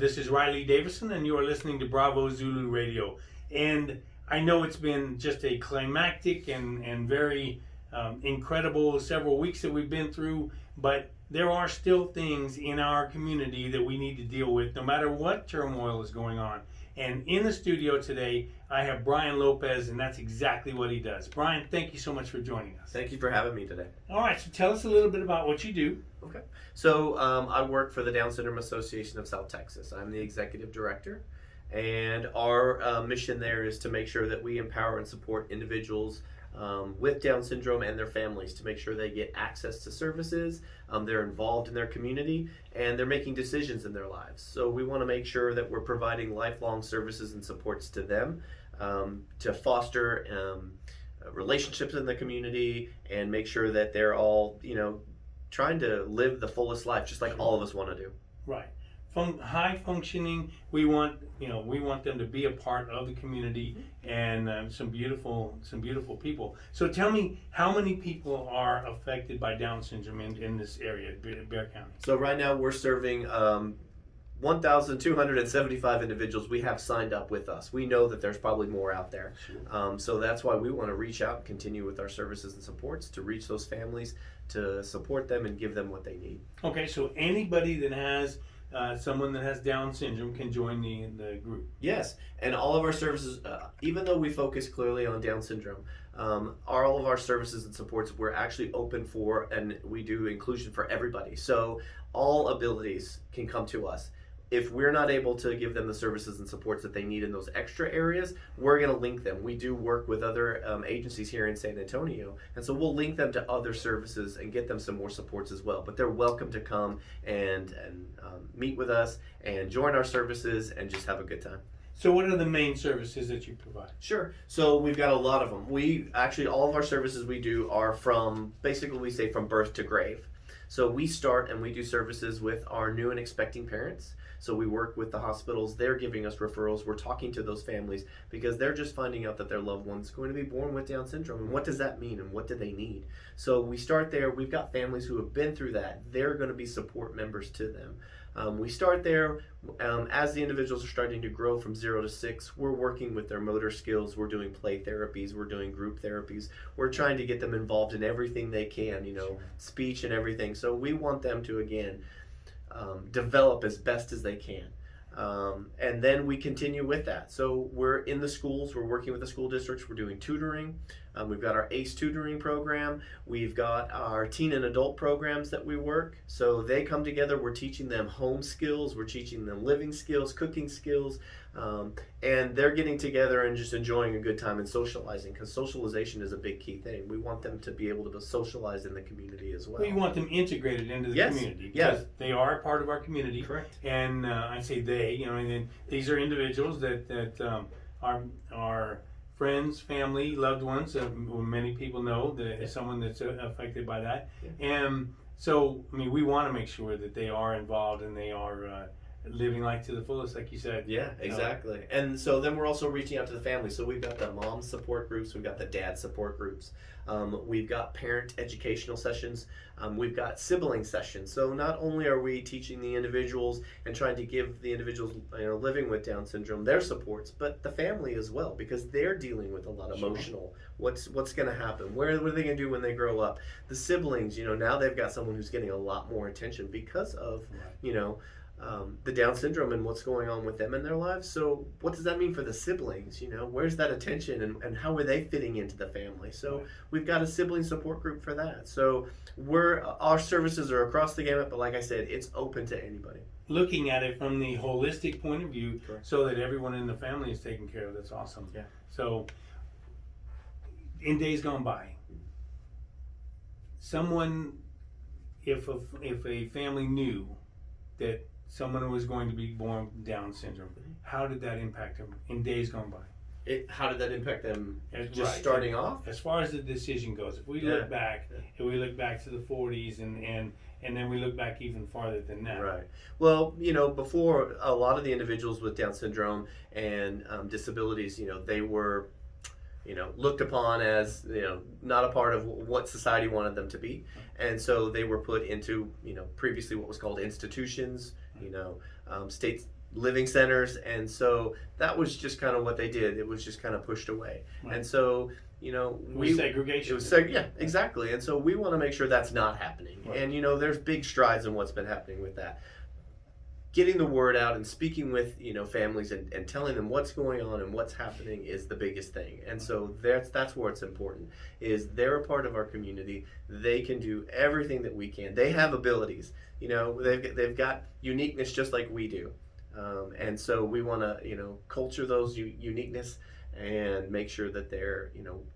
This is Riley Davison, and you are listening to Bravo Zulu Radio. And I know it's been just a climactic and very incredible several weeks that we've been through, but there are still things in our community that we need to deal with, no matter what turmoil is going on. And in the studio today, I have Brian Lopez, and that's exactly what he does. Brian, thank you so much for joining us. Thank you for having me today. All right, so tell us a little bit about what you do. Okay. So I work for the Down Syndrome Association of South Texas. I'm the executive director, and our mission there is to make sure that we empower and support individuals with Down syndrome and their families to make sure they get access to services, they're involved in their community, and they're making decisions in their lives. So we want to make sure that we're providing lifelong services and supports to them to foster relationships in the community and make sure that they're all, trying to live the fullest life, just like all of us want to do. Right. High functioning, we want them to be a part of the community, and some beautiful people. So tell me, how many people are affected by Down syndrome in this area, Bexar County? So right now we're serving 1,275 individuals we have signed up with us. We know that there's probably more out there. Sure. So that's why we want to reach out and continue with our services and supports to reach those families, to support them and give them what they need. Okay, so anybody that has someone that has Down syndrome can join the group. Yes, and all of our services, even though we focus clearly on Down syndrome, all of our services and supports we're actually open for, and we do inclusion for everybody. So all abilities can come to us. If we're not able to give them the services and supports that they need in those extra areas, we're going to link them. We do work with other agencies here in San Antonio, and so we'll link them to other services and get them some more supports as well. But they're welcome to come and meet with us and join our services and just have a good time. So what are the main services that you provide? Sure. So we've got a lot of them. We actually, all of our services we do are from, basically we say from birth to grave. So we start and we do services with our new and expecting parents. So we work with the hospitals. They're giving us referrals. We're talking to those families because they're just finding out that their loved one's going to be born with Down syndrome. And what does that mean? And what do they need? So we start there. We've got families who have been through that. They're going to be support members to them. We start there. As the individuals are starting to grow from 0 to 6, we're working with their motor skills. We're doing play therapies. We're doing group therapies. We're trying to get them involved in everything they can, Sure. speech and everything. So we want them to, again, develop as best as they can. And then we continue with that. So we're in the schools, we're working with the school districts, we're doing tutoring. We've got our ACE tutoring program. We've got our teen and adult programs that we work. So they come together, we're teaching them home skills, we're teaching them living skills, cooking skills, and they're getting together and just enjoying a good time and socializing, because socialization is a big key thing. We want them to be able to socialize in the community as well. We want them integrated into the community because they are a part of our community. Correct. And I say they, and then these are individuals that are friends, family, loved ones. Many people know that someone that's affected by that. Yeah. And so, we want to make sure that they are involved and they are living life to the fullest, like you said. Yeah, exactly. And so then we're also reaching out to the family. So we've got the mom support groups, we've got the dad support groups, we've got parent educational sessions, we've got sibling sessions. So not only are we teaching the individuals and trying to give the individuals living with Down syndrome their supports, but the family as well, because they're dealing with a lot of emotional. What's going to happen? What are they going to do when they grow up? The siblings, now they've got someone who's getting a lot more attention because of the Down syndrome and what's going on with them in their lives. So what does that mean for the siblings? Where's that attention and how are they fitting into the family? So we've got a sibling support group for that. So our services are across the gamut, but like I said, it's open to anybody. Looking at it from the holistic point of view, Correct. so that everyone in the family is taken care of. That's awesome. Yeah. So in days gone by, if a family knew that someone was going to be born with Down syndrome, how did that impact them in days gone by? How did that impact them Right. starting off? As far as the decision goes, if we look back, if we look back to the 40s and then we look back even farther than that. Right. Well, before, a lot of the individuals with Down syndrome and disabilities, they were looked upon as, not a part of what society wanted them to be. And so they were put into, previously what was called institutions, state living centers, and so that was just kind of what they did. It was just kind of pushed away, Right. and so Segregation. It was yeah, exactly, and so we want to make sure that's not happening. Right. And there's big strides in what's been happening with that. Getting the word out and speaking with families and telling them what's going on and what's happening is the biggest thing. And so that's where it's important, is they're a part of our community. They can do everything that we can. They have abilities. They've got uniqueness just like we do. And so we want to culture those uniqueness and make sure that they're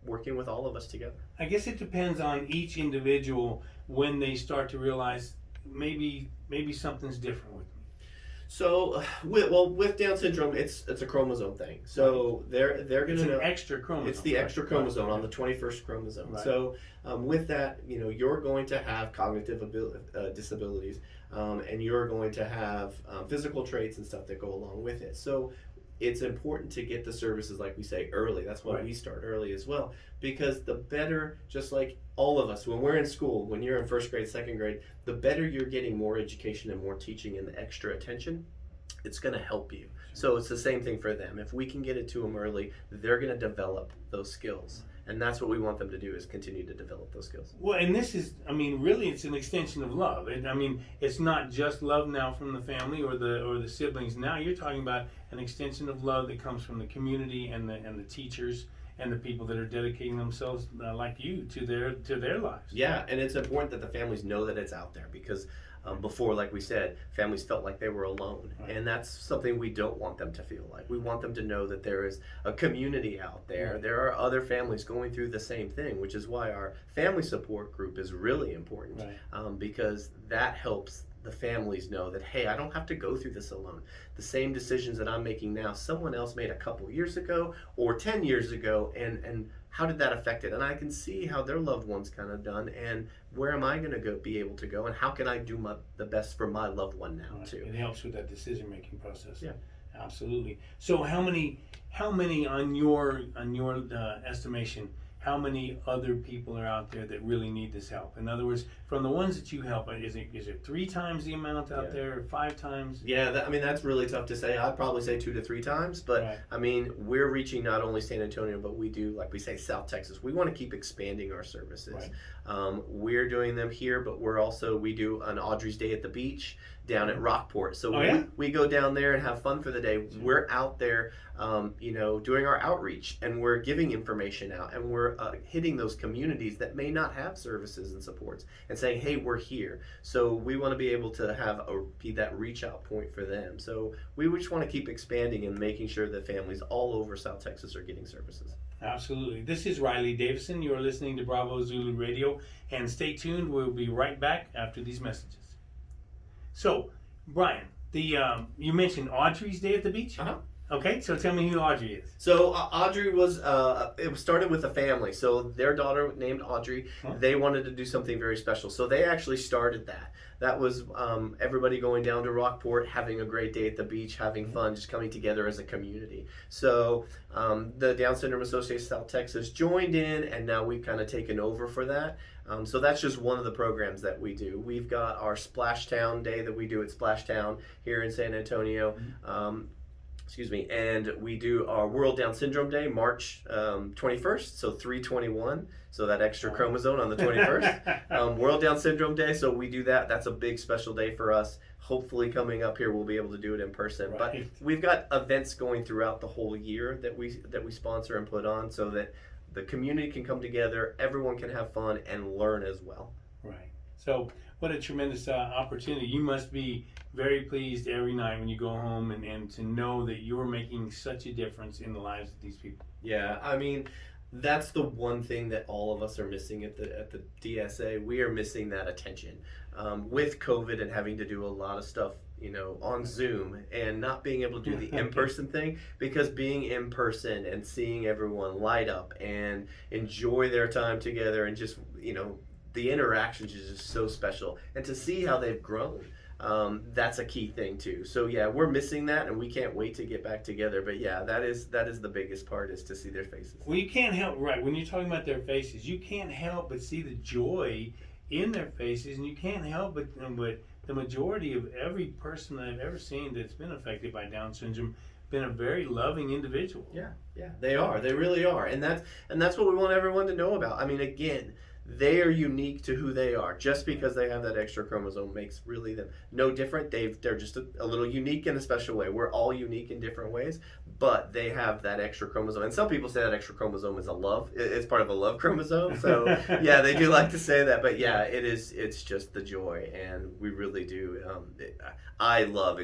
working with all of us together. I guess it depends on each individual when they start to realize maybe something's different with me. So, with Down syndrome, it's a chromosome thing. So they're going to know. It's an extra chromosome. It's the extra chromosome on the 21st chromosome. Right. So with that, you're going to have cognitive disabilities, and you're going to have physical traits and stuff that go along with it. So it's important to get the services, like we say, early. That's why Right. we start early as well, because the better, just like all of us, when we're in school, when you're in first grade, second grade, the better you're getting more education and more teaching and the extra attention, it's going to help you. So it's the same thing for them. If we can get it to them early, they're going to develop those skills. And that's what we want them to do, is continue to develop those skills. Well, and this is, really, it's an extension of love. It's not just love now from the family or the siblings. Now you're talking about an extension of love that comes from the community and the teachers and the people that are dedicating themselves, like you, to their lives. Yeah, and it's important that the families know that it's out there, because before, like we said, families felt like they were alone. Right. And that's something we don't want them to feel like. We want them to know that there is a community out there. Right. There are other families going through the same thing, which is why our family support group is really important. Right. Because that helps the families know that, hey, I don't have to go through this alone. The same decisions that I'm making now, someone else made a couple years ago or 10 years ago, and how did that affect it? And I can see how their loved one's kind of done, and where am I going to be able to go, and how can I do the best for my loved one now, Right. too? It helps with that decision-making process. Yeah. Absolutely. So how many on your estimation, how many other people are out there that really need this help? In other words, from the ones that you help, is it 3 times the amount out there, or 5 times? Yeah, that's really tough to say. I'd probably say 2 to 3 times, but Right. We're reaching not only San Antonio, but we do, like we say, South Texas. We want to keep expanding our services. Right. We're doing them here, but we do an Audrey's Day at the Beach down at Rockport. So we go down there and have fun for the day. Sure. We're out there, doing our outreach, and we're giving information out, and we're hitting those communities that may not have services and supports, and saying, hey, we're here. So we want to be able to be that reach out point for them. So we just want to keep expanding and making sure that families all over South Texas are getting services. Absolutely. This is Riley Davison. You're listening to Bravo Zulu Radio, and stay tuned. We'll be right back after these messages. So, Brian, you mentioned Audrey's Day at the Beach? Uh-huh. Okay, so tell me who Audrey is. So Audrey was, it started with a family. So their daughter named Audrey, they wanted to do something very special. So they actually started that. That was everybody going down to Rockport, having a great day at the beach, having fun, just coming together as a community. So the Down Syndrome Association of South Texas joined in, and now we've kind of taken over for that. So that's just one of the programs that we do. We've got our Splashtown Day that we do at Splashtown here in San Antonio. And we do our World Down Syndrome Day, March 21st, so 321, so that extra chromosome on the 21st. World Down Syndrome Day, so we do that. That's a big special day for us. Hopefully coming up here, we'll be able to do it in person. Right. But we've got events going throughout the whole year that we sponsor and put on, so that the community can come together, everyone can have fun and learn as well. Right. So what a tremendous opportunity. You must be very pleased every night when you go home and to know that you're making such a difference in the lives of these people. Yeah, that's the one thing that all of us are missing at the DSA. We are missing that attention. With COVID and having to do a lot of stuff, on Zoom, and not being able to do the in-person thing, because being in person and seeing everyone light up and enjoy their time together, and just, the interactions is just so special. And to see how they've grown, that's a key thing too. So yeah, we're missing that, and we can't wait to get back together. But yeah, that is the biggest part, is to see their faces. Well, you can't help, right, when you're talking about their faces, you can't help but see the joy in their faces, and you can't help but the majority of every person that I've ever seen that's been affected by Down syndrome been a very loving individual. Yeah, they are. They really are, and that's what we want everyone to know about. I mean, again, they are unique to who they are. Just because they have that extra chromosome makes really them no different. They're just a little unique in a special way. We're all unique in different ways, but they have that extra chromosome. And some people say that extra chromosome is it's part of a love chromosome. So yeah, they do like to say that. But yeah, it's just the joy, and we really do. I love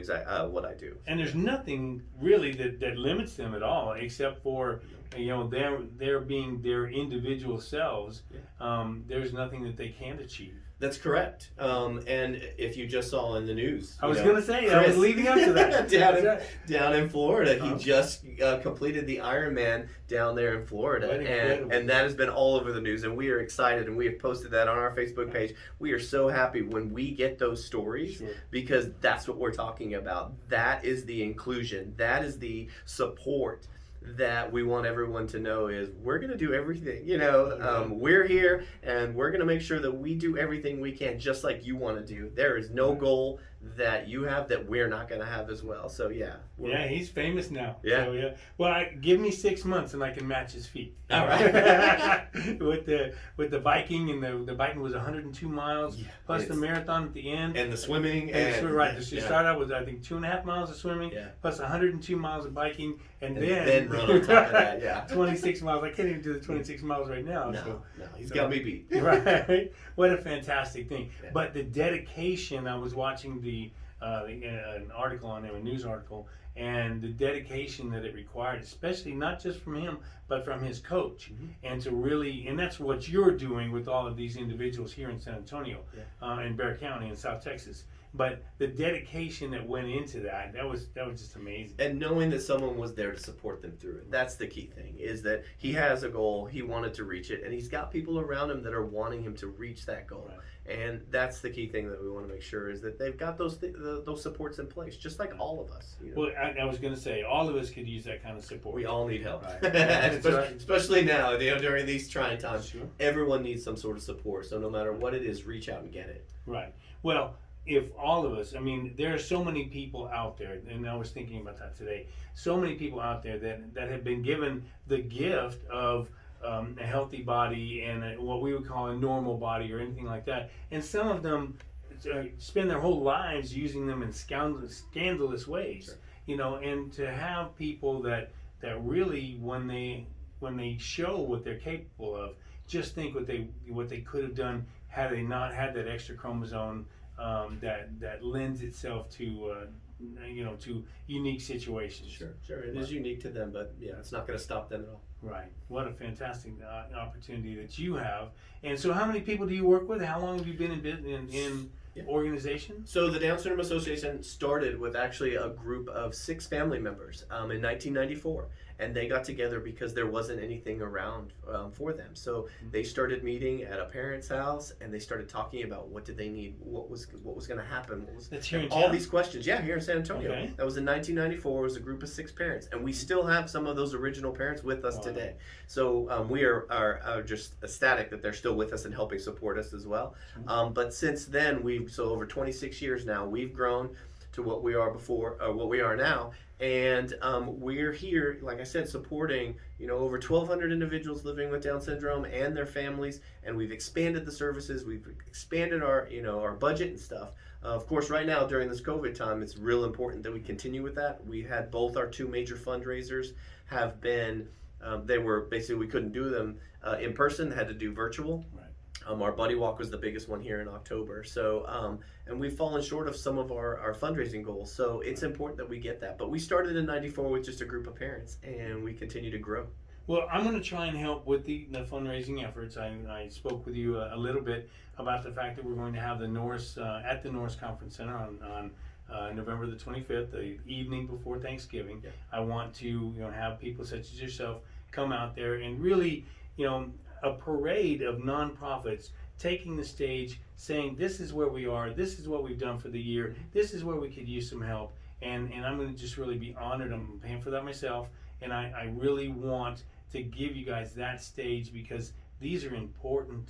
what I do. And there's nothing really that limits them at all, except for they're being their individual selves. There's nothing that they can't achieve. That's correct. And if you just saw in the news, I was going to say, I was leading up to that. down in Florida, he just completed the Ironman down there in Florida, and that has been all over the news. And we are excited, and we have posted that on our Facebook page. We are so happy when we get those stories, because that's what we're talking about. That is the inclusion. That is the support that we want everyone to know. Is we're going to do everything, we're here, and we're going to make sure that we do everything we can, just like you want to do. There is no goal that you have that we're not going to have as well. So yeah, he's famous now. Yeah. So, well, give me 6 months and I can match his feet. All right. with the biking, and the biking was 102 miles plus the marathon at the end, and the swimming, So you start out with, I think, 2.5 miles of swimming plus 102 miles of biking, and then run on top of that. 26 miles. I can't even do the 26 miles right now. No, he's got me beat. Right. What a fantastic thing. But the dedication, I was watching an article on there, a news article, and the dedication that it required, especially not just from him, but from his coach, and to really, and that's what you're doing with all of these individuals here in San Antonio, in Bexar County in South Texas. But the dedication that went into that was just amazing. And knowing that someone was there to support them through it. That's the key thing, is that he has a goal, he wanted to reach it, and he's got people around him that are wanting him to reach that goal. Right. And that's the key thing that we want to make sure, is that they've got those supports in place, just like all of us. Well, I was going to say, all of us could use that kind of support. We all need help. Right. Especially now, during these trying times. Sure. Everyone needs some sort of support. So no matter what it is, reach out and get it. Right. Well, if all of us, I mean, there are so many people out there, and I was thinking about that today, so many people out there that have been given the gift of a healthy body and what we would call a normal body or anything like that. And some of them spend their whole lives using them in scandalous ways, and to have people that really, when they show what they're capable of, just think what they could have done had they not had that extra chromosome that lends itself to to unique situations. Sure, it is unique to them, but it's not going to stop them at all. Right. What a fantastic opportunity that you have. And so, how many people do you work with? How long have you been in organization? So the Down Syndrome Association started with actually a group of 6 family members in 1994. And they got together because there wasn't anything around for them. So they started meeting at a parent's house, and they started talking about what did they need, what was going to happen, That's here in all town? These questions. Yeah, here in San Antonio. Okay. That was in 1994. It was a group of 6 parents, and we still have some of those original parents with us today. So we are just ecstatic that they're still with us and helping support us as well. But since then, over 26 years now, we've grown to what we are before, what we are now. And we're here, like I said, supporting over 1,200 individuals living with Down syndrome and their families. And we've expanded the services. We've expanded our budget and stuff. Of course, right now during this COVID time, it's real important that we continue with that. We had both our 2 major fundraisers have been. They were basically, we couldn't do them in person. Had to do virtual. Right. Our Buddy Walk was the biggest one here in October. So, and we've fallen short of some of our fundraising goals. So it's important that we get that. But we started in '94 with just a group of parents, and we continue to grow. Well, I'm going to try and help with the fundraising efforts. I spoke with you a little bit about the fact that we're going to have the Norris at the Norris Conference Center on November the 25th, the evening before Thanksgiving. Yeah. I want to have people such as yourself come out there and really, a parade of nonprofits taking the stage, saying this is where we are, this is what we've done for the year, this is where we could use some help, and I'm going to just really be honored. I'm paying for that myself, and I really want to give you guys that stage, because these are important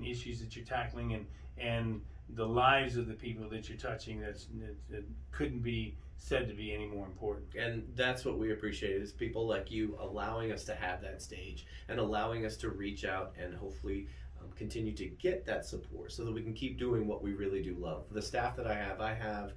issues that you're tackling, and the lives of the people that you're touching that couldn't be said to be any more important. And that's what we appreciate, is people like you allowing us to have that stage and allowing us to reach out and hopefully continue to get that support so that we can keep doing what we really do love. The staff that I have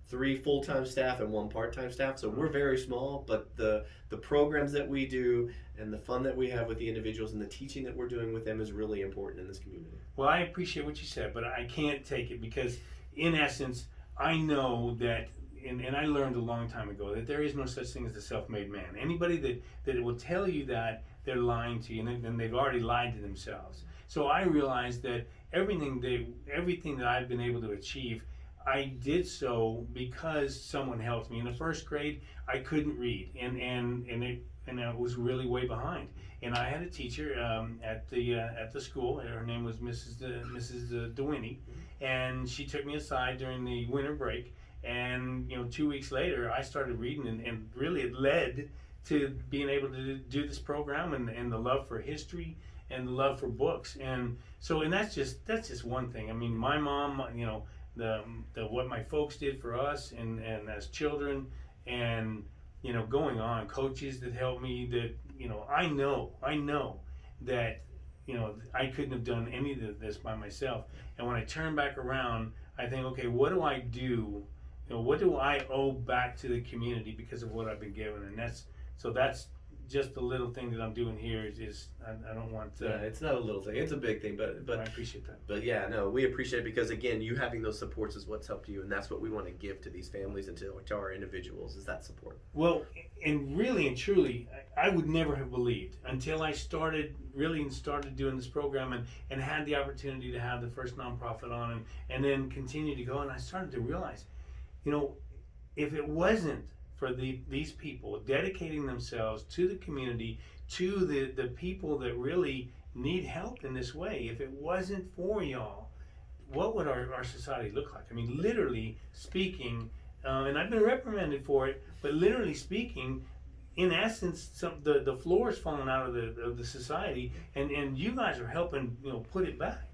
3 full-time staff and 1 part-time staff, so we're very small, but the programs that we do and the fun that we have with the individuals and the teaching that we're doing with them is really important in this community. Well, I appreciate what you said, but I can't take it because, in essence, I know that, and I learned a long time ago, that there is no such thing as a self-made man. Anybody that will tell you that, they're lying to you, and they've already lied to themselves. So I realized that everything that I've been able to achieve, I did so because someone helped me. In the first grade, I couldn't read, and I was really way behind. And I had a teacher at the school. Her name was Mrs. DeWinney, and she took me aside during the winter break. And 2 weeks later, I started reading, and really it led to being able to do this program and the love for history and the love for books. And so, and that's just one thing. I mean, my mom, the what my folks did for us and as children, and going on, coaches that helped me, that I know that I couldn't have done any of this by myself. And when I turn back around, I think, okay, what do I do? What do I owe back to the community because of what I've been given? And that's just the little thing that I'm doing here is I don't want to. Yeah, it's not a little thing, it's a big thing, but I appreciate that. But yeah, no, we appreciate it because, again, you having those supports is what's helped you, and that's what we want to give to these families and to our individuals, is that support. Well, and really and truly, I would never have believed until I started doing this program and had the opportunity to have the first nonprofit on and then continue to go, and I started to realize, if it wasn't for these people dedicating themselves to the community, to the people that really need help in this way, if it wasn't for y'all, what would our society look like? I mean, literally speaking, and I've been reprimanded for it, but literally speaking, in essence, the floor is falling out of the society, and you guys are helping put it back.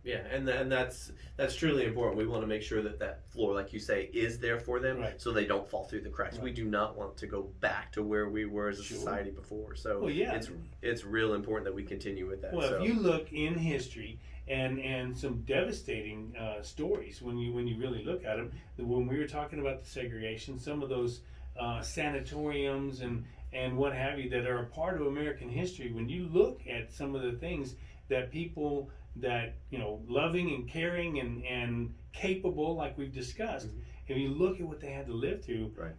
Yeah, and that's truly important. We want to make sure that floor, like you say, is there for them, right, so they don't fall through the cracks. Right. We do not want to go back to where we were as a society before. So it's real important that we continue with that. Well, if you look in history and some devastating stories when you really look at them, when we were talking about the segregation, some of those sanatoriums and what have you that are a part of American history, when you look at some of the things that people that loving and caring and capable, like we've discussed, if you look at what they had to live through, right,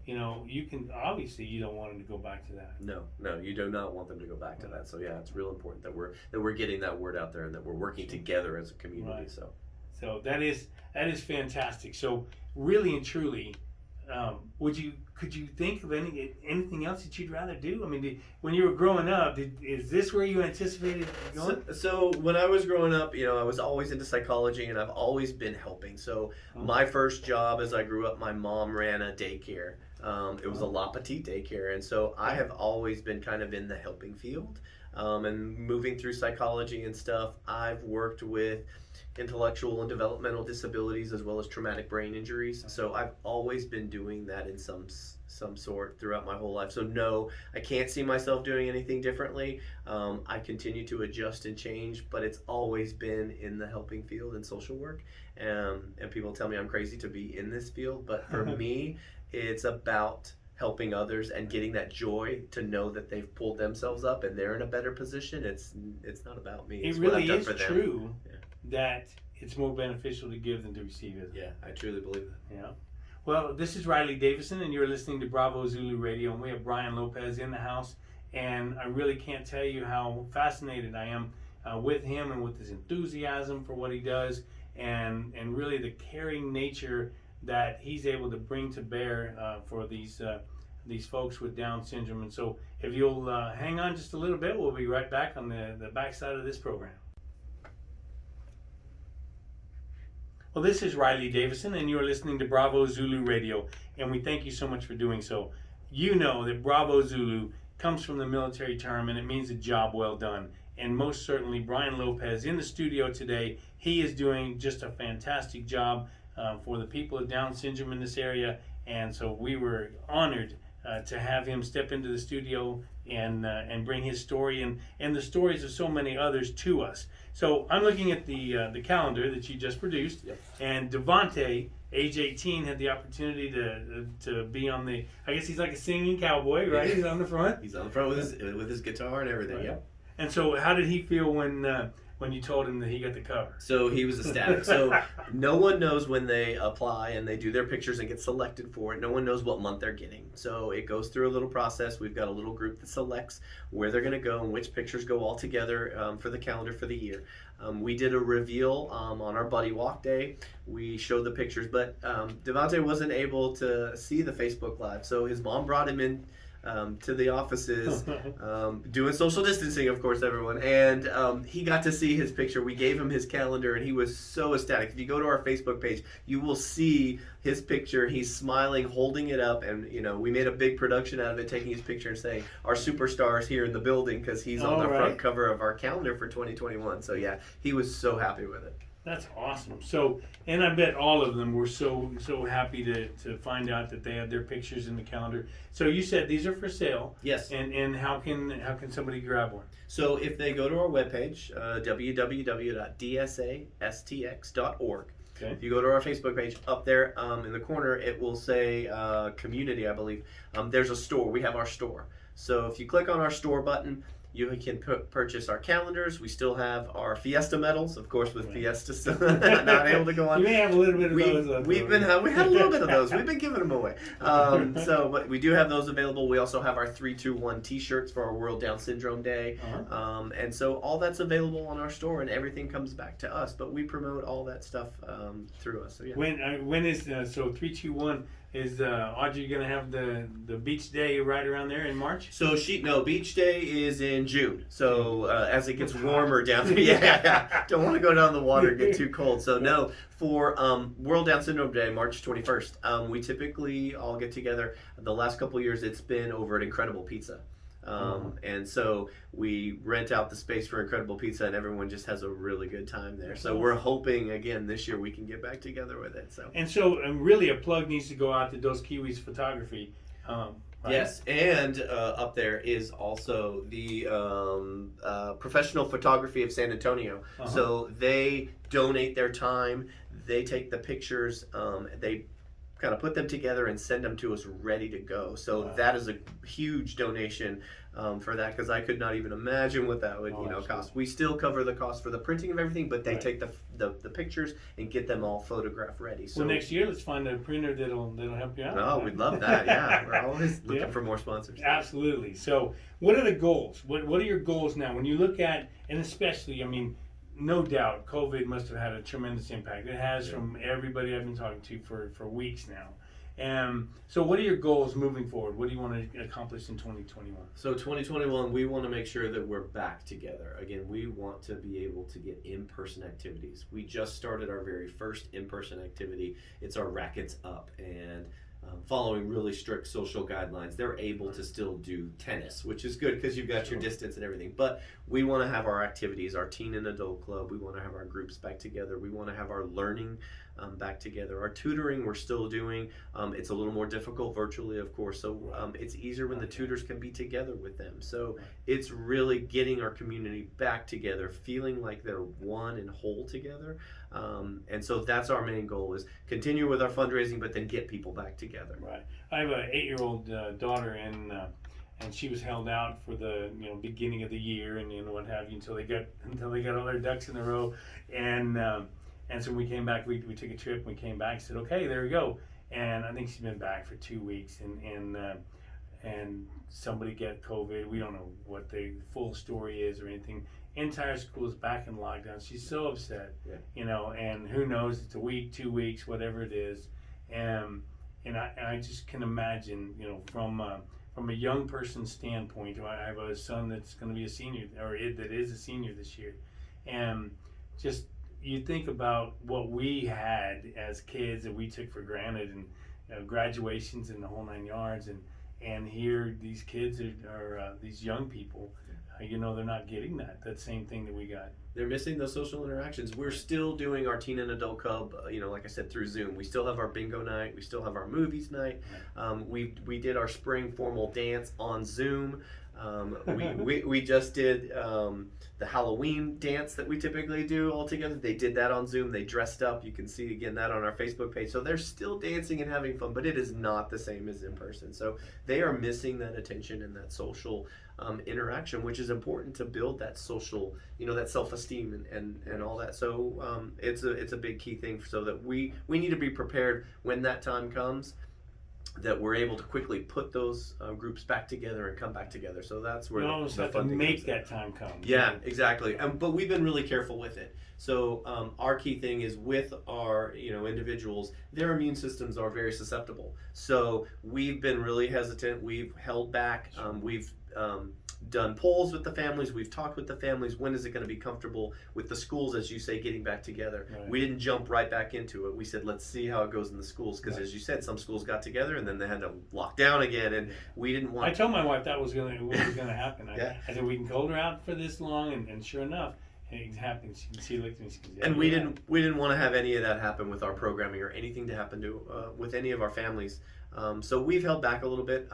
you can obviously, you don't want them to go back to that. No, you do not want them to go back to that. So yeah, it's real important that we're getting that word out there and that we're working together as a community. Right. So that is fantastic. So really and truly, could you think of anything else that you'd rather do? I mean, when you were growing up, is this where you anticipated going? So when I was growing up, I was always into psychology, and I've always been helping. So my first job as I grew up, my mom ran a daycare. It was a La Petite daycare, and so I have always been kind of in the helping field. And moving through psychology and stuff, I've worked with intellectual and developmental disabilities as well as traumatic brain injuries. So I've always been doing that in some sort throughout my whole life. So no, I can't see myself doing anything differently. I continue to adjust and change, but it's always been in the helping field and social work. And people tell me I'm crazy to be in this field, but for me, it's about helping others and getting that joy to know that they've pulled themselves up and they're in a better position. It's not about me. It's it really what I've done is for them. true that it's more beneficial to give than to receive, isn't it? Yeah, I truly believe that. Yeah. Well, this is Riley Davison, and you're listening to Bravo Zulu Radio, and we have Brian Lopez in the house, and I really can't tell you how fascinated I am with him and with his enthusiasm for what he does, and really the caring nature that he's able to bring to bear for these folks with Down syndrome. And so if you'll hang on just a little bit, we'll be right back on the backside of this program. Well, this is Riley Davison, and you're listening to Bravo Zulu Radio, and we thank you so much for doing so. You know that Bravo Zulu comes from the military term, and it means a job well done. and most certainly Brian Lopez in the studio today. He is doing just a fantastic job for the people with Down syndrome in this area, and so we were honored to have him step into the studio and bring his story and the stories of so many others to us. So I'm looking at the calendar that you just produced, Yep. and Devontae, age 18, had the opportunity to be on the. I guess he's like a singing cowboy, right? He's on the front. He's on the front with his guitar and everything. Right. Yep. And so, how did he feel when you told him that he got the cover? So he was ecstatic. So no one knows when they apply and they do their pictures and get selected for it. No one knows what month they're getting. So it goes through a little process. We've got a little group that selects where they're going to go and which pictures go all together for the calendar for the year. We did a reveal on our Buddy Walk Day. We showed the pictures, but Devontae wasn't able to see the Facebook Live. So his mom brought him in to the offices, doing social distancing, of course, everyone. And he got to see his picture. We gave him his calendar, and he was so ecstatic. If you go to our Facebook page, you will see his picture. He's smiling, holding it up, and we made a big production out of it, taking his picture and saying, "Our superstar is here in the building," because he's on the front cover of our calendar for 2021. So yeah, he was so happy with it. That's awesome. So, and I bet all of them were so happy to find out that they had their pictures in the calendar. So you said these are for sale. Yes. And how can somebody grab one? So if they go to our webpage, www.dsastx.org. Okay. If you go to our Facebook page, up there in the corner, it will say community, I believe. There's a store. We have our store. So if you click on our store button, you can purchase our calendars. We still have our Fiesta medals, of course, with Fiesta still not able to go on. You may have a little bit of those. We had a little bit of those. We've been giving them away. But we do have those available. We also have our 3-2-1 T-shirts for our World Down Syndrome Day, and so all that's available on our store, and everything comes back to us. But we promote all that stuff through us. So yeah. When is 3-2-1? Is Audrey going to have the beach day right around there in March? So beach day is in June. So as it gets warmer down there, yeah, don't want to go down the water and get too cold. So no, for World Down Syndrome Day, March 21st, we typically all get together. The last couple of years, it's been over at Incredible Pizza. And so we rent out the space for Incredible Pizza, and everyone just has a really good time there. So we're hoping again this year we can get back together with it. So really a plug needs to go out to Dos Kiwis Photography. Right? Yes, and up there is also the Professional Photography of San Antonio. So they donate their time, they take the pictures, they kind of put them together and send them to us ready to go. So that is a huge donation for that, because I could not even imagine what that would cost. We still cover the cost for the printing of everything, but they take the pictures and get them all photograph ready. So next year, let's find a printer that'll help you out. Oh, we'd love that. Yeah, we're always looking for more sponsors. Absolutely. So what are the goals? What are your goals now when you look at, and especially, I mean, no doubt, COVID must have had a tremendous impact. It has from everybody I've been talking to for weeks now. So what are your goals moving forward? What do you want to accomplish in 2021? So 2021, we want to make sure that we're back together. Again, we want to be able to get in-person activities. We just started our very first in-person activity. It's our Rackets Up, and following really strict social guidelines, they're able to still do tennis, which is good because you've got your distance and everything. But we want to have our activities, our teen and adult club. We want to have our groups back together. We want to have our learning back together. Our tutoring we're still doing. It's a little more difficult virtually, of course. So it's easier when the tutors can be together with them. So it's really getting our community back together, feeling like they're one and whole together. And so that's our main goal, is continue with our fundraising, but then get people back together. Right. I have an 8-year-old daughter, and she was held out for the beginning of the year and what have you until they got all their ducks in a row, and so when we came back, we took a trip. And we came back, said, okay, there we go, and I think she's been back for 2 weeks, and somebody got COVID. We don't know what the full story is or anything. Entire school is back in lockdown. She's so upset, and who knows? It's a week, 2 weeks, whatever it is, and I just can imagine, from a young person's standpoint. I have a son that's going to be a senior, that is a senior this year, and just you think about what we had as kids that we took for granted, and graduations and the whole 9 yards, and here these kids are these young people they're not getting that same thing that we got. They're missing those social interactions. We're still doing our teen and adult club, like I said, through Zoom. We still have our bingo night. We still have our movies night. We did our spring formal dance on Zoom. We just did the Halloween dance that we typically do all together. They did that on Zoom. They dressed up. You can see again that on our Facebook page. So they're still dancing and having fun, but it is not the same as in person. So they are missing that attention and that social interaction, which is important to build that social, that self-esteem and all that. So it's a big key thing, so that we need to be prepared when that time comes, that we're able to quickly put those groups back together and come back together. So that's where you almost have to make that time come. Yeah, exactly. But we've been really careful with it. So our key thing is with our individuals, their immune systems are very susceptible. So we've been really hesitant. We've held back. We've done polls with the families. We've talked with the families. When is it going to be comfortable with the schools, as you say, getting back together? Right. We didn't jump right back into it. We said, let's see how it goes in the schools, because as you said, some schools got together and then they had to lock down again, and we didn't want. I told my wife that was going to happen. I said we can hold her out for this long, and sure enough, it happened. She looked at me. She goes, and we didn't want to have any of that happen with our programming or anything to happen to with any of our families. So we've held back a little bit.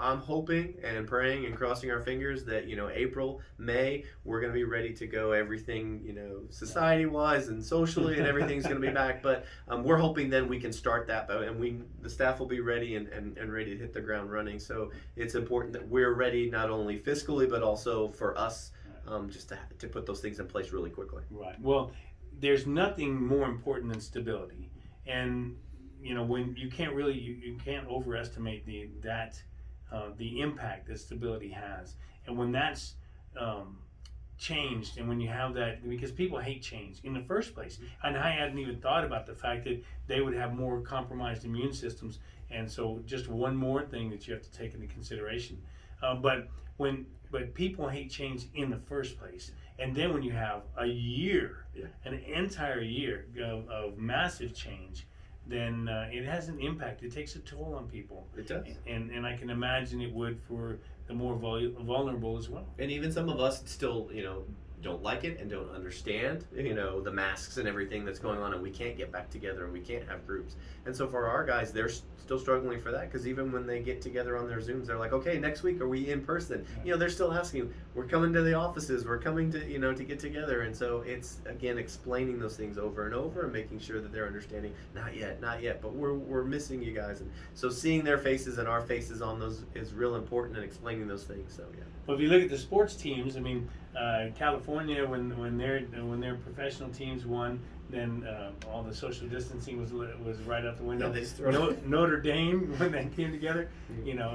I'm hoping and praying and crossing our fingers that April, May, we're going to be ready to go. Everything society-wise and socially, and everything's going to be back. But we're hoping then we can start that, and the staff will be ready and ready to hit the ground running. So it's important that we're ready, not only fiscally but also for us, just to put those things in place really quickly. Right. Well, there's nothing more important than stability, and when you can't overestimate the impact that stability has, and when that's changed, and when you have that, because people hate change in the first place, and I hadn't even thought about the fact that they would have more compromised immune systems, and so just one more thing that you have to take into consideration. But people hate change in the first place, and then when you have a year, an entire year of massive change, then it has an impact. It takes a toll on people. It does. And I can imagine it would for the more vulnerable as well. And even some of us still, don't like it and don't understand, the masks and everything that's going on, and we can't get back together and we can't have groups. And so for our guys, they're still struggling for that, because even when they get together on their Zooms, they're like, okay, next week, are we in person? They're still asking, we're coming to the offices, we're coming to, to get together. And so it's, again, explaining those things over and over and making sure that they're understanding, not yet, but we're missing you guys. And so seeing their faces and our faces on those is real important, and explaining those things. So yeah. Well, if you look at the sports teams, I mean, California, when their professional teams won, then all the social distancing was right out the window. Yeah, Notre Dame, when they came together,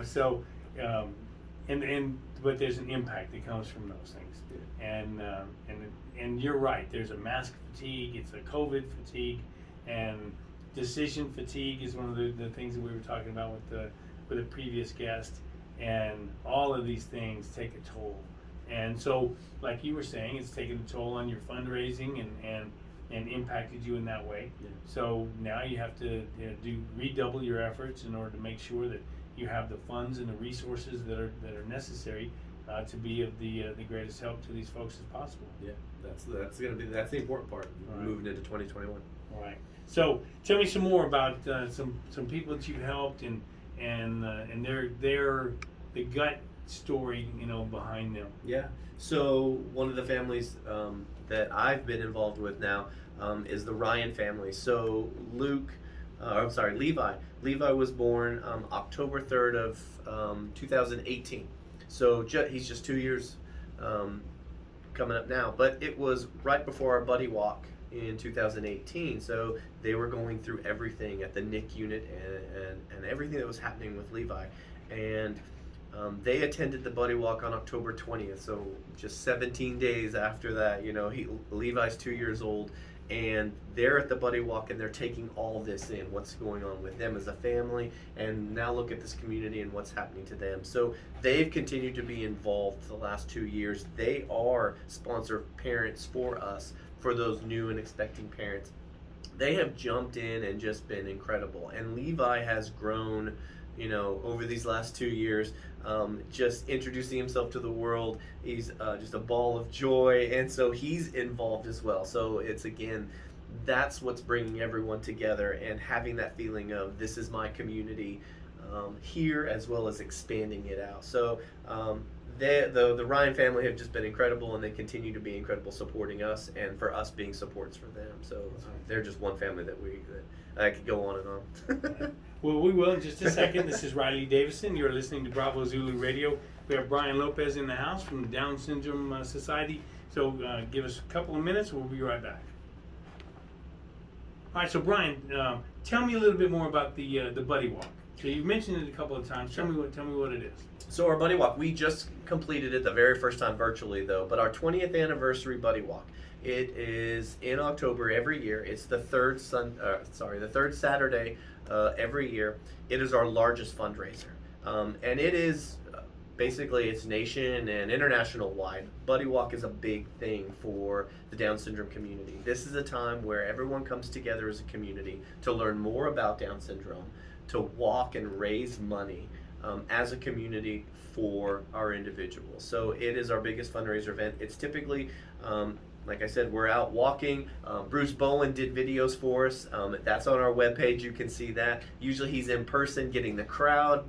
so but there's an impact that comes from those things, and you're right. There's a mask fatigue, it's a COVID fatigue, and decision fatigue is one of the things that we were talking about with the previous guest, and all of these things take a toll. And so, like you were saying, it's taken a toll on your fundraising and impacted you in that way. Yeah. So now you have to redouble your efforts in order to make sure that you have the funds and the resources that are necessary to be of the greatest help to these folks as possible. Yeah, that's the important part. Right. Moving into 2021. All right. So tell me some more about some people that you've helped and the gut story, behind them. Yeah. So one of the families that I've been involved with now is the Ryan family. So Levi. Levi was born October 3rd of 2018. So he's just 2 years coming up now. But it was right before our buddy walk in 2018. So they were going through everything at the NIC unit and everything that was happening with Levi. And they attended the buddy walk on October 20th, so just 17 days after that. Levi's 2 years old, and they're at the buddy walk, and they're taking all this in, what's going on with them as a family, and now look at this community and what's happening to them. So they've continued to be involved the last 2 years. They are sponsor parents for us, for those new and expecting parents. They have jumped in and just been incredible, and Levi has grown over these last 2 years, just introducing himself to the world. He's just a ball of joy, and so he's involved as well. So it's, again, that's what's bringing everyone together and having that feeling of this is my community here, as well as expanding it out. So the Ryan family have just been incredible, and they continue to be incredible supporting us, and for us being supports for them. So they're just one family that I could go on and on. Well, we will in just a second. This is Riley Davison. You're listening to Bravo Zulu Radio. We have Brian Lopez in the house from the Down Syndrome Society. So give us a couple of minutes. We'll be right back. All right. So Brian, tell me a little bit more about the Buddy Walk. So you've mentioned it a couple of times. Tell me what it is. So our Buddy Walk, we just completed it the very first time virtually, though, but our 20th anniversary Buddy Walk. It is in October every year. It's the third Saturday every year. It is our largest fundraiser, and it is basically, it's nation and international wide. Buddy Walk is a big thing for the Down syndrome community. This is a time where everyone comes together as a community to learn more about Down syndrome, to walk and raise money as a community for our individuals. So it is our biggest fundraiser event. It's typically, like I said, we're out walking. Bruce Bowen did videos for us. That's on our webpage. You can see that. Usually he's in person getting the crowd,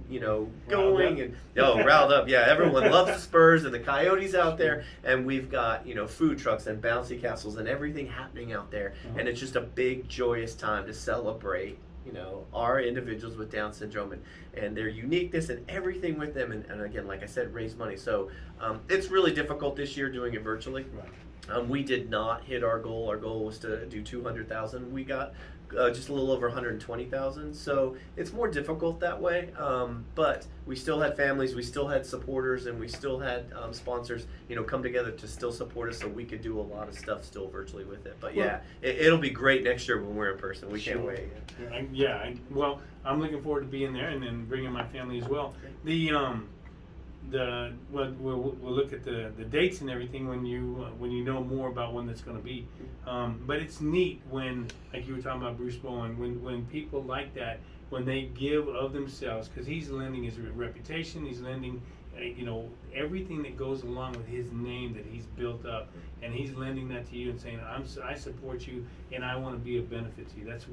going and riled up. Yeah, everyone loves the Spurs and the Coyotes out there. And we've got, food trucks and bouncy castles and everything happening out there. And it's just a big, joyous time to celebrate our individuals with Down syndrome and their uniqueness and everything with them. And again, like I said, raise money. So it's really difficult this year doing it virtually. Right. We did not hit our goal. Our goal was to do 200,000. We got just a little over 120,000. So it's more difficult that way. But we still had families, we still had supporters, and we still had sponsors, come together to still support us, so we could do a lot of stuff still virtually with it. But yeah, it'll be great next year when we're in person. We can't wait. Well, I'm looking forward to being there and then bringing my family as well. We'll look at the dates and everything when you know more about when that's going to be. But it's neat when, like you were talking about Bruce Bowen, when people like that, when they give of themselves, because he's lending his reputation, he's lending everything that goes along with his name that he's built up, and he's lending that to you and saying, I support you and I want to be of benefit to you. That's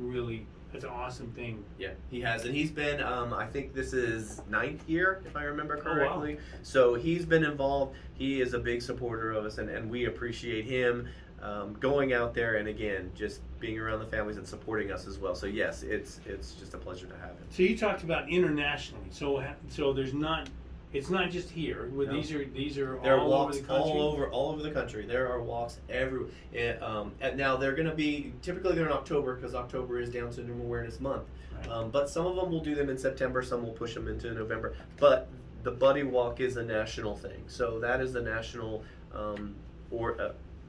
an awesome thing. Yeah, he has, and he's been, I think this is 9th year, if I remember correctly. Oh, wow. So he's been involved. He is a big supporter of us, and we appreciate him going out there and, again, just being around the families and supporting us as well. So yes, it's just a pleasure to have him. So you talked about internationally. So there's not. It's not just here. No. These are there all are walks over the country. all over the country. There are walks everywhere. And now they're going to be typically they're in October because October is Down Syndrome Awareness Month. Right. But some of them will do them in September. Some will push them into November. But the Buddy Walk is a national thing. So that is the national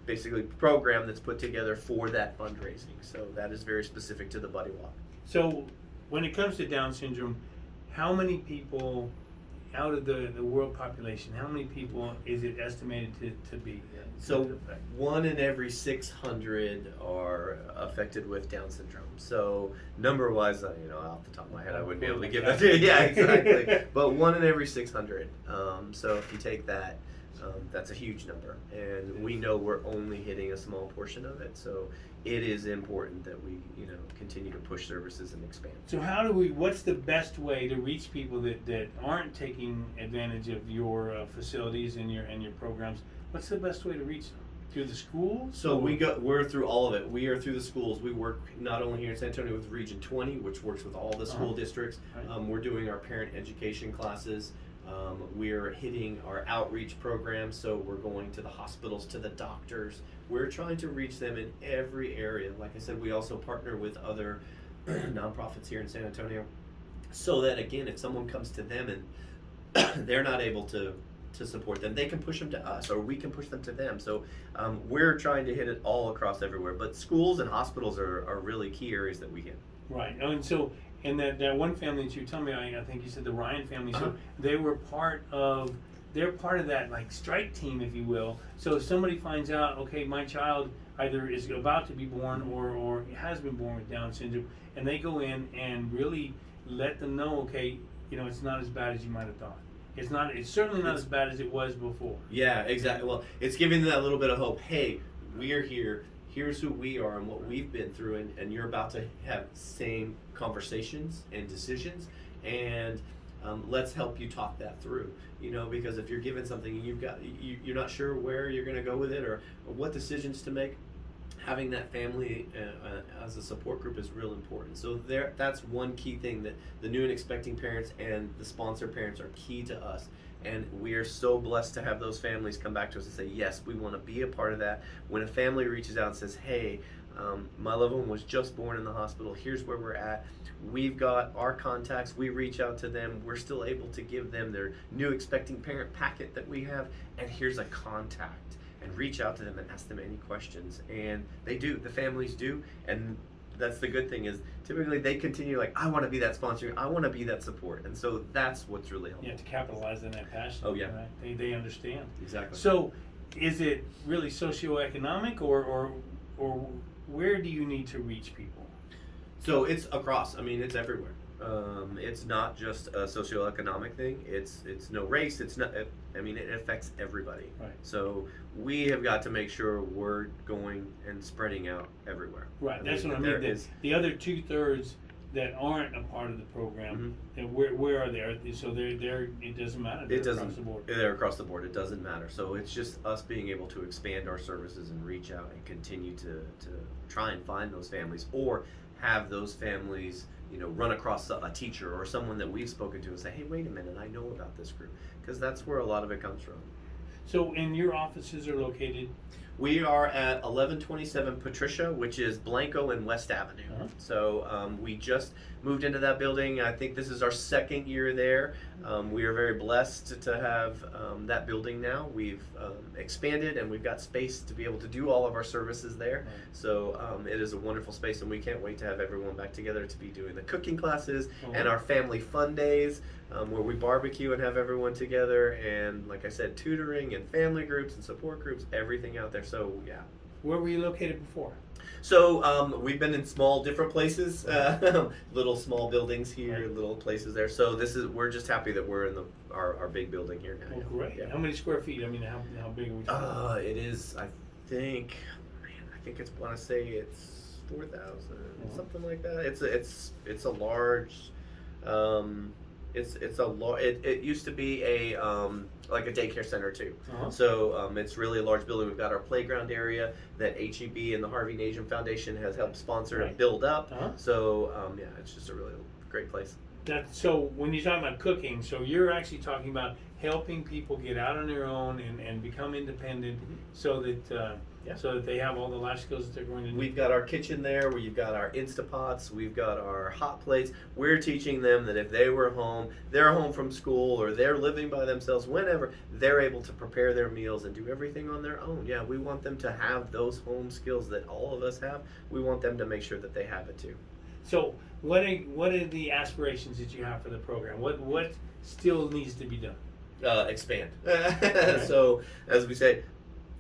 basically program that's put together for that fundraising. So that is very specific to the Buddy Walk. So when it comes to Down syndrome, how many people out of the world population, how many people is it estimated to be? So 1 in every 600 are affected with Down syndrome. So number-wise, off the top of my head, I wouldn't be able to give that to you. Yeah, exactly. But 1 in every 600. So if you take that, that's a huge number. And we know we're only hitting a small portion of it. So it is important that we, continue to push services and expand. So what's the best way to reach people that aren't taking advantage of your facilities and your programs? What's the best way to reach them? Through the schools? So we're through all of it. We are through the schools. We work not only here in San Antonio with Region 20, which works with all the school districts. Right. We're doing our parent education classes. We're hitting our outreach programs, so we're going to the hospitals, to the doctors. We're trying to reach them in every area. Like I said, we also partner with other nonprofits here in San Antonio, so that, again, if someone comes to them and they're not able to support them, they can push them to us, or we can push them to them. So we're trying to hit it all across everywhere. But schools and hospitals are really key areas that we hit. Right. And that one family that you told me, I think you said the Ryan family, so they were they're part of that like strike team, if you will. So if somebody finds out, okay, my child either is about to be born or has been born with Down syndrome, and they go in and really let them know, okay, it's not as bad as you might have thought. It's certainly not as bad as it was before. Yeah, exactly. Well, it's giving them that little bit of hope. Hey, we're here. Here's who we are and what we've been through, and you're about to have same conversations and decisions, and let's help you talk that through. Because if you're given something and you're not sure where you're going to go with it or what decisions to make, having that family as a support group is real important. So that's one key thing that the new and expecting parents and the sponsor parents are key to us. And we are so blessed to have those families come back to us and say, yes, we want to be a part of that. When a family reaches out and says, hey, my loved one was just born in the hospital, here's where we're at. We've got our contacts, we reach out to them, we're still able to give them their new expecting parent packet that we have, and here's a contact. And reach out to them and ask them any questions. And they do, the families do, and that's the good thing is typically they continue like, I want to be that sponsor, I want to be that support. And so that's what's really helpful. Yeah, to capitalize on that passion. Oh, yeah. Right? They understand. Exactly. So is it really socioeconomic or where do you need to reach people? So it's across, it's everywhere. It's not just a socioeconomic thing. It's no race. It's not. It affects everybody. Right. So we have got to make sure we're going and spreading out everywhere. Right. That's what I mean. The other 2/3 that aren't a part of the program, and where are they? So they're. It doesn't matter. They're across the board. They're across the board. It doesn't matter. So it's just us being able to expand our services and reach out and continue to try and find those families or have those families run across a teacher or someone that we've spoken to and say, hey, wait a minute, I know about this group. Because that's where a lot of it comes from. So, and your offices are located? We are at 1127 Patricia, which is Blanco and West Avenue. Uh-huh. So we just moved into that building. I think this is our second year there. We are very blessed to have that building now. We've expanded and we've got space to be able to do all of our services there. Right. So it is a wonderful space, and we can't wait to have everyone back together to be doing the cooking classes Uh-huh. and our family fun days where we barbecue and have everyone together. And like I said, tutoring and family groups and support groups, everything out there. So yeah. Where were you located before? So we've been in different places, little small buildings here, Right. little places there. So we're just happy that we're in our big building here now. Oh, great. Yeah. How many square feet? How big are we talking? It is, I think it's, I want to say it's 4,000, something like that. It's a large, it used to be like a daycare center too. Uh-huh. So it's really a large building. We've got our playground area that HEB and the Harvey Nation Foundation has helped sponsor Right. and build up. Uh-huh. So it's just a really great place. So when you're talking about cooking, so you're actually talking about helping people get out on their own and become independent, so that so that they have all the life skills that they're going to need. We've got our kitchen there where you've got our Instapots, we've got our hot plates. We're teaching them that if they were home, they're home from school or they're living by themselves, whenever, they're able to prepare their meals and do everything on their own. Yeah, we want them to have those home skills that all of us have. We want them to make sure that they have it too. So what are the aspirations that you have for the program? What still needs to be done? Expand. So, as we say,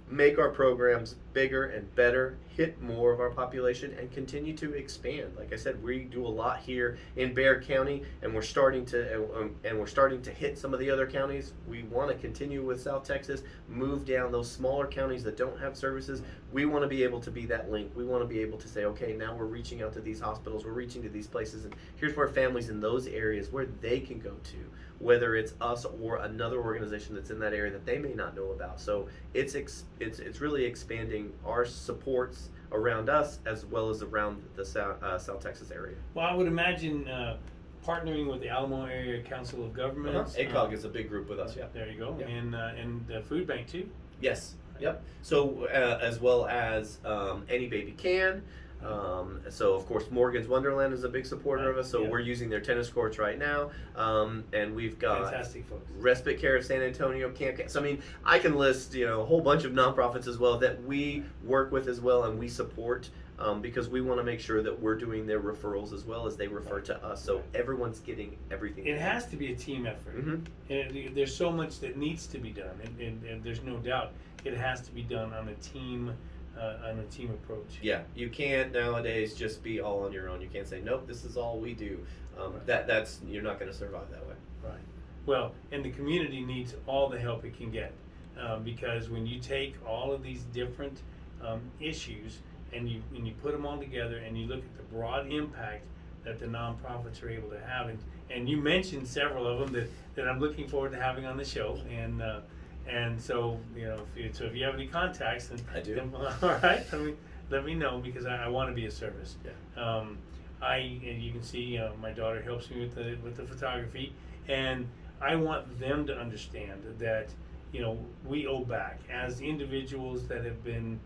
make our programs bigger and better, hit more of our population, and continue to expand. Like I said, we do a lot here in Bexar County, and we're starting to hit some of the other counties. We want to continue with South Texas, move down those smaller counties that don't have services. We want to be able to be that link. We want to be able to say, okay, now we're reaching out to these hospitals, we're reaching to these places, and here's where families in those areas where they can go to, whether it's us or another organization that's in that area that they may not know about. So it's really expanding our supports around us as well as around the South Texas area. Well, I would imagine partnering with the Alamo Area Council of Governments. ACOG is a big group with us. Yeah. There you go. Yeah. And the food bank too. Yes. Yep. So as well as Any Baby Can. So of course Morgan's Wonderland is a big supporter of us. So we're using their tennis courts right now, and we've got fantastic folks. Respite Care of San Antonio, Camp. So I mean, I can list a whole bunch of nonprofits as well that we work with as well, and we support because we want to make sure that we're doing their referrals as well as they refer to us. So everyone's getting everything. It has to be a team effort, and there's so much that needs to be done, and there's no doubt it has to be done on a team on a team approach. Yeah, you can't nowadays just be all on your own. You can't say, nope, this is all we do. Right. That's you're not going to survive that way. Right. Well, and the community needs all the help it can get, because when you take all of these different issues and you put them all together and you look at the broad impact that the nonprofits are able to have, and you mentioned several of them that I'm looking forward to having on the show, and so if you have any contacts, I do. then, all right, let me know, because I want to be of service. Yeah. And you can see my daughter helps me with the photography, and I want them to understand that we owe back as individuals that have been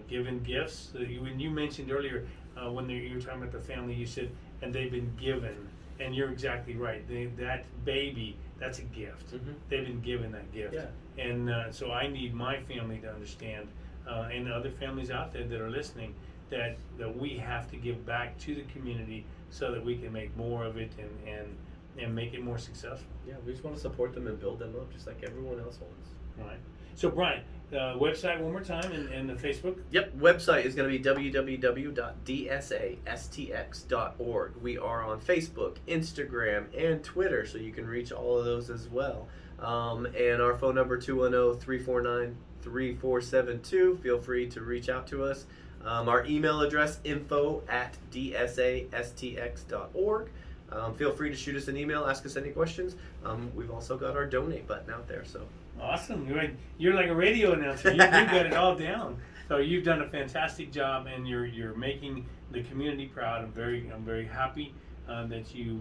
given gifts. When you mentioned earlier, when you were talking about the family, you said, and they've been given, and you're exactly right. That baby, that's a gift. Mm-hmm. They've been given that gift, Yeah. and so I need my family to understand, and other families out there that are listening, that we have to give back to the community so that we can make more of it and make it more successful. Yeah, we just want to support them and build them up just like everyone else wants. Right. So Brian, website one more time, and the Facebook. Yep, website is going to be www.dsastx.org. We are on Facebook, Instagram, and Twitter, so you can reach all of those as well. And our phone number 210-349-3472. Feel free to reach out to us. Our email address info@dsastx.org. Feel free to shoot us an email, ask us any questions. We've also got our donate button out there. So Awesome. You're like a radio announcer. You got it all down. So you've done a fantastic job, and you're making the community proud. I'm very happy that you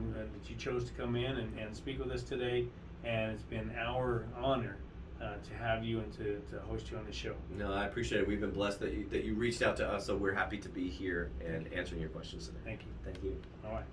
chose to come in and speak with us today, and it's been our honor to have you and to host you on the show. no, I appreciate it. We've been blessed that you reached out to us, so we're happy to be here and answering your questions today. Thank you. Thank you. All right.